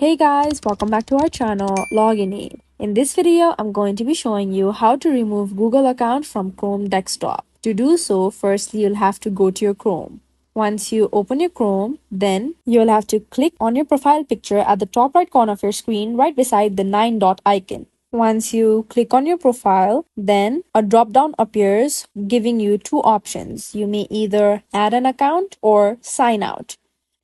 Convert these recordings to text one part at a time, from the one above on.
Hey guys, welcome back to our channel Login Aid. In this video, I'm going to be showing you how to remove Google account from Chrome desktop. To do so, firstly you'll have to go to your Chrome. Once you open your Chrome, then you'll have to click on your profile picture at the top right corner of your screen right beside the 9 dot icon. Once you click on your profile, then a drop down appears giving you two options. You may either add an account or sign out.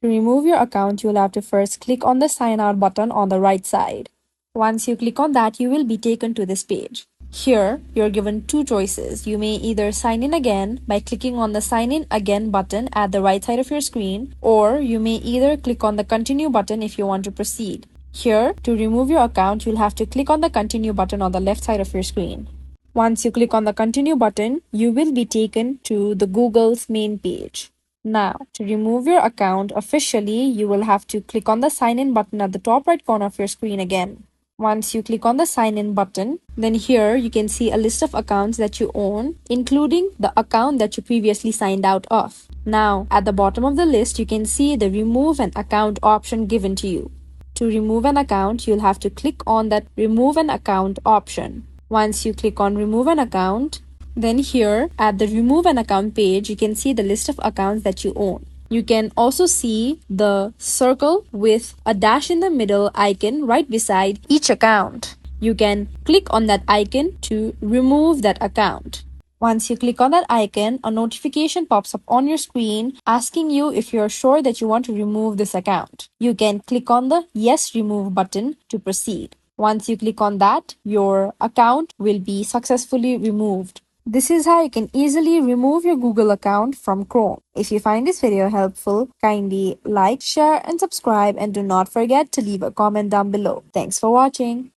To remove your account, you'll have to first click on the sign out button on the right side. Once you click on that, you will be taken to this page. Here, you're given two choices. You may either sign in again by clicking on the sign in again button at the right side of your screen, or you may either click on the continue button if you want to proceed. Here, to remove your account, you'll have to click on the continue button on the left side of your screen. Once you click on the continue button, you will be taken to the Google's main page. Now, to remove your account officially, you will have to click on the sign in button at the top right corner of your screen again. Once you click on the sign in button, then here you can see a list of accounts that you own, including the account that you previously signed out of. Now, at the bottom of the list, you can see the remove an account option given to you. To remove an account, you'll have to click on that remove an account option. Once you click on remove an account, then here at the remove an account page, you can see the list of accounts that you own. You can also see the circle with a dash in the middle icon right beside each account. You can click on that icon to remove that account. Once you click on that icon, a notification pops up on your screen asking you if you're sure that you want to remove this account. You can click on the Yes Remove button to proceed. Once you click on that, your account will be successfully removed. This is how you can easily remove your Google account from Chrome. If you find this video helpful, kindly like, share, and subscribe, and do not forget to leave a comment down below. Thanks for watching.